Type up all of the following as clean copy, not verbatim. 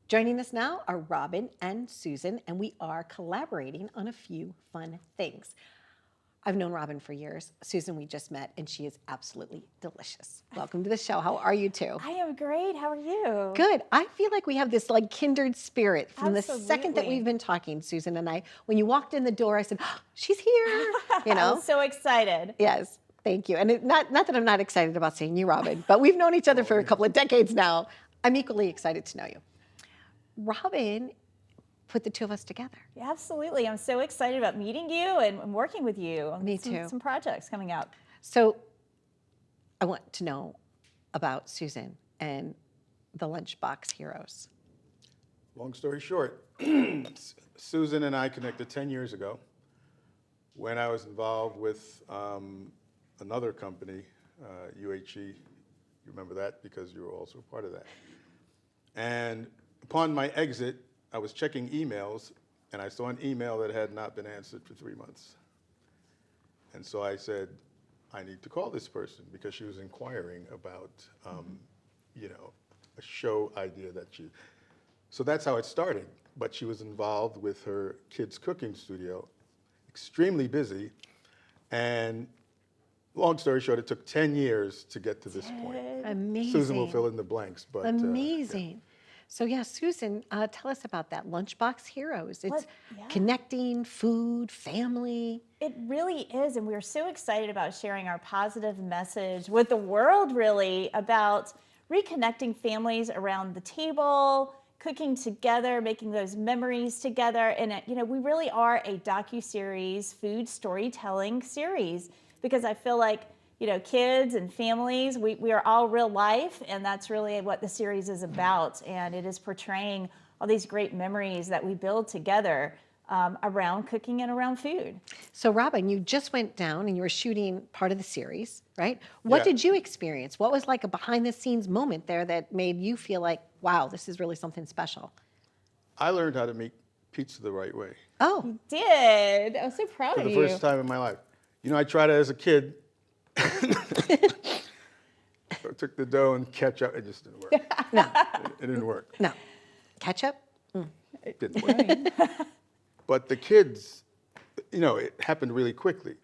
Joining us now are Robin and Susan, and we are collaborating on a few fun things. I've known Robin for years. Susan, we just met, and she is absolutely delicious. Welcome to the show. How are you two? I am great. How are you? Good. I feel like we have this like kindred spirit from the second that Absolutely. we've been talking, Susan and I. When you walked in the door, I said, oh, she's here, you know? I'm so excited. Yes, thank you. And not that I'm not excited about seeing you, Robin, but we've known each other for a couple of decades now. I'm equally excited to know you. Robin put the two of us together. Yeah, absolutely. I'm so excited about meeting you and working with you on Me too. some projects coming up. So I want to know about Susan and the Lunchbox Heroes. Long story short, Susan and I connected 10 years ago when I was involved with another company, UHE. You remember that because you were also part of that. And upon my exit, I was checking emails, and I saw an email that had not been answered for 3 months. And so I said, I need to call this person because she was inquiring about, a show idea that she. So that's how it started. But she was involved with her kids' cooking studio, extremely busy, and long story short, it took 10 years to get to this point. Amazing. Susan will fill in the blanks, but amazing. So yeah, Susan, tell us about that Lunchbox Heroes. It's Yeah. connecting food, family. It really is, and we're so excited about sharing our positive message with the world, really, about reconnecting families around the table, cooking together, making those memories together. And, we really are a docuseries food storytelling series because I feel like, kids and families, we are all real life, and that's really what the series is about. And it is portraying all these great memories that we build together around cooking and around food. So Robin, you just went down and you were shooting part of the series, right? What did you experience? What was like a behind the scenes moment there that made you feel like, wow, this is really something special? I learned how to make pizza the right way Oh, You did. I'm so proud for of the you. first time in my life. I tried it as a kid. I took the dough and ketchup. It just didn't work. no, It didn't work. no. Ketchup? It didn't work. But the kids, it happened really quickly.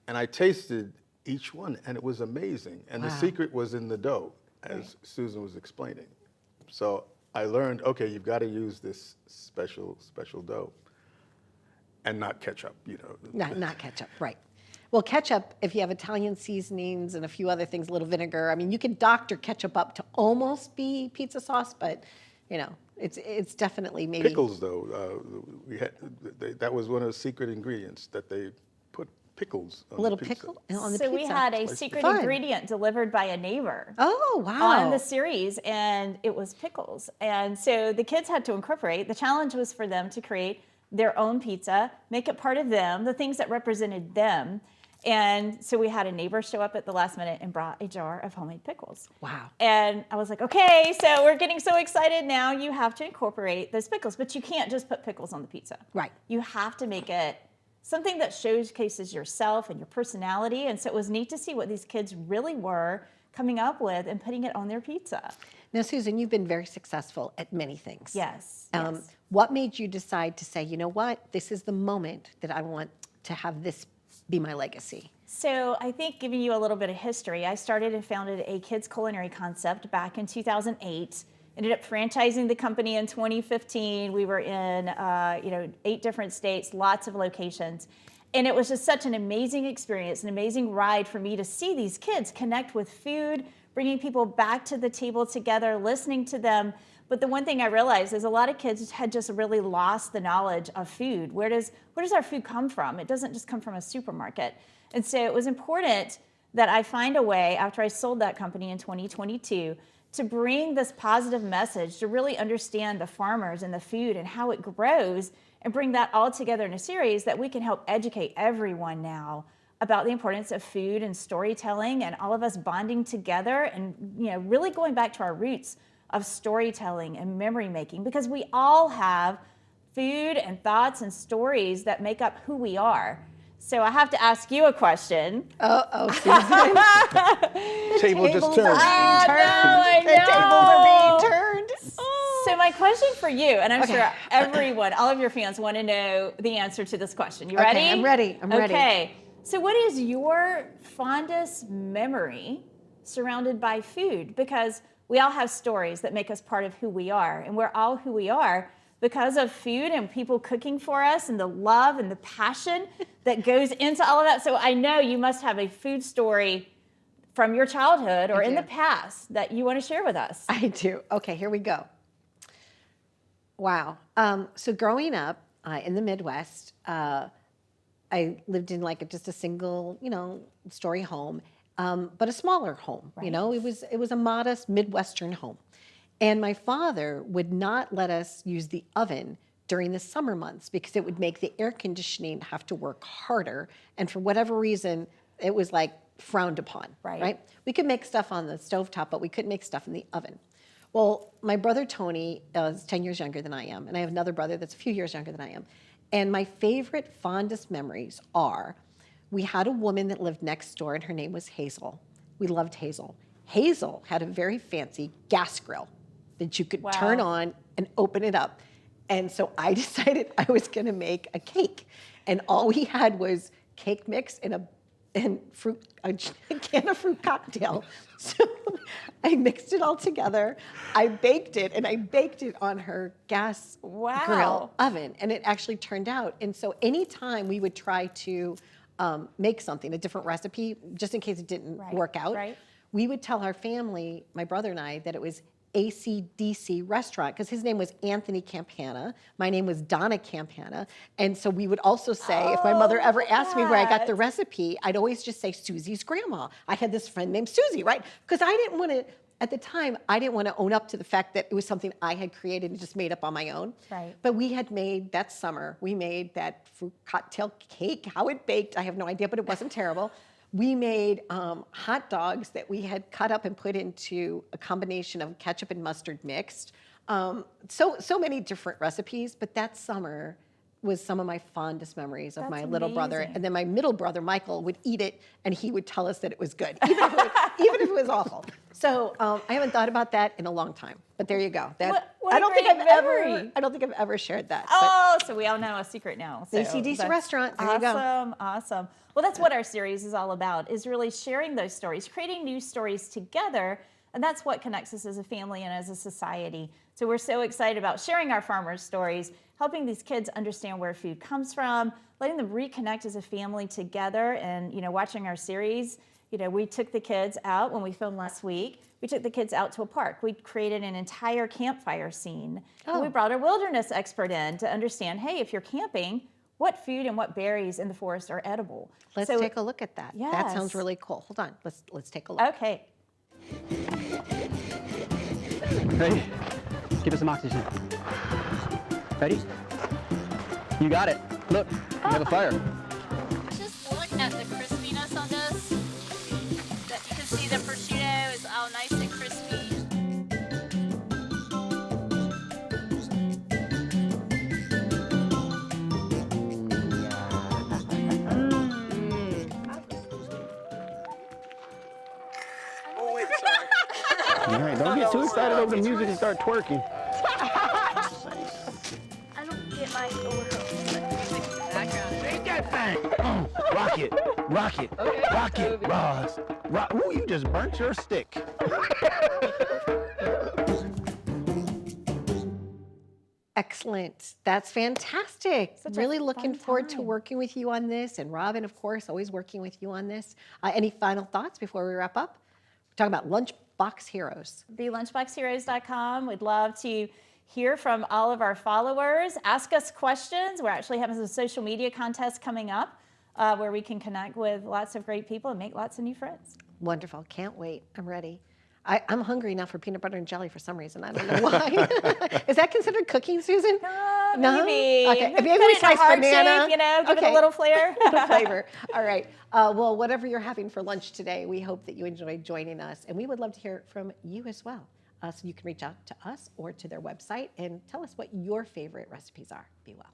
And I tasted each one, and it was amazing. And the secret was in the dough, as Susan was explaining. So I learned, okay, you've got to use this special dough and not ketchup, Not ketchup, right. Well, ketchup, if you have Italian seasonings and a few other things, a little vinegar, I mean, you can doctor ketchup up to almost be pizza sauce, but, it's definitely maybe. Pickles, though, that was one of the secret ingredients, that they put pickles on A little the pizza. pickle on the So pizza. we had a Spicy. secret Fun. ingredient delivered by a neighbor Oh, wow. on the series, and it was pickles. And so the kids had to incorporate. The challenge was for them to create their own pizza, make it part of them, the things that represented them. And so we had a neighbor show up at the last minute and brought a jar of homemade pickles. Wow. And I was like, okay, so we're getting so excited now. You have to incorporate those pickles, but you can't just put pickles on the pizza. Right. You have to make it something that showcases yourself and your personality. And so it was neat to see what these kids really were coming up with and putting it on their pizza. Now, Susan, you've been very successful at many things. Yes. What made you decide to say, you know what, this is the moment that I want to have this be my legacy? So I think giving you a little bit of history, I started and founded a kids culinary concept back in 2008. Ended up franchising the company in 2015. We were in 8 different states, lots of locations. And it was just such an amazing experience, an amazing ride for me to see these kids connect with food, bringing people back to the table together, listening to them. But the one thing I realized is a lot of kids had just really lost the knowledge of food. Where does our food come from? It doesn't just come from a supermarket. And so it was important that I find a way, after I sold that company in 2022, to bring this positive message, to really understand the farmers and the food and how it grows, and bring that all together in a series that we can help educate everyone now about the importance of food and storytelling, and all of us bonding together and really going back to our roots of storytelling and memory making, because we all have food and thoughts and stories that make up who we are. So I have to ask you a question. Susan. Table just turned. I know. The tables are being turned. So my question for you, and I'm Okay. sure everyone, all of your fans want to know the answer to this question. You Okay, ready? I'm ready. I'm ready. Okay. So what is your fondest memory surrounded by food? Because we all have stories that make us part of who we are, and we're all who we are because of food and people cooking for us and the love and the passion that goes into all of that. So I know you must have a food story from your childhood or in the past that you want to share with us. I do. Okay, here we go. Wow. So growing up in the Midwest, I lived in like just a single, story home, but a smaller home. Right. It was a modest Midwestern home, and my father would not let us use the oven during the summer months because it would make the air conditioning have to work harder, and for whatever reason, it was like frowned upon. Right. We could make stuff on the stovetop, but we couldn't make stuff in the oven. Well, my brother Tony is 10 years younger than I am, and I have another brother that's a few years younger than I am. And my favorite, fondest memories are, we had a woman that lived next door, and her name was Hazel. We loved Hazel. Hazel had a very fancy gas grill that you could turn on and open it up. And so I decided I was gonna make a cake. And all we had was cake mix and a can of fruit cocktail. So I mixed it all together. I baked it, and I baked it on her gas grill oven, and it actually turned out. And so anytime we would try to make something, a different recipe, just in case it didn't work out, we would tell our family, my brother and I, that it was AC/DC restaurant, because his name was Anthony Campana. My name was Donna Campana. And so we would also say, if my mother ever asked me where I got the recipe, I'd always just say Susie's grandma. I had this friend named Susie, right? Because I didn't want to, at the time, I didn't want to own up to the fact that it was something I had created and just made up on my own. Right. But we had made, that summer, we made that fruit cocktail cake. How it baked, I have no idea, but it wasn't terrible. We made hot dogs that we had cut up and put into a combination of ketchup and mustard mixed. So many different recipes, but that summer was some of my fondest memories of my little brother. And then my middle brother, Michael, would eat it, and he would tell us that it was good, even if it was awful. So I haven't thought about that in a long time, but there you go. I don't think I've ever shared that. Oh, so we all know a secret now. So AC/DC restaurant, there you go. Awesome. Well, that's what our series is all about, is really sharing those stories, creating new stories together, and that's what connects us as a family and as a society. So we're so excited about sharing our farmers' stories, helping these kids understand where food comes from, letting them reconnect as a family together, and watching our series. We took the kids out when we filmed last week. We took the kids out to a park. We created an entire campfire scene. And we brought a wilderness expert in to understand, hey, if you're camping, what food and what berries in the forest are edible. Let's take a look at that. Yes. That sounds really cool. Hold on, let's take a look. Okay. Ready? Give us some oxygen. Ready? You got it. Look, we have a fire. Just look at the crispiness on this. That you can see the prosciutto is all nice and crispy. Oh, wait, sorry. All right, don't get too excited over the music and start twerking. I don't get my overcoat background. Ain't that thing? Rock it, rock it, rock it, Ross. Ooh, you just burnt your stick. Excellent. That's fantastic. Such a Really looking fun forward to time. working with you on this. And Robin, of course, always working with you on this. Any final thoughts before we wrap up? We're talking about Lunchbox Heroes. TheLunchboxHeroes.com. We'd love to hear from all of our followers. Ask us questions. We're actually having some social media contests coming up where we can connect with lots of great people and make lots of new friends. Wonderful. Can't wait. I'm ready. I'm hungry now for peanut butter and jelly for some reason. I don't know why. Is that considered cooking, Susan? No? Maybe. Okay. Maybe Put we it in a slice heart banana. shape, give it a little flair. Little flavor. All right. Well, whatever you're having for lunch today, we hope that you enjoyed joining us. And we would love to hear from you as well. So you can reach out to us or to their website and tell us what your favorite recipes are. Be well.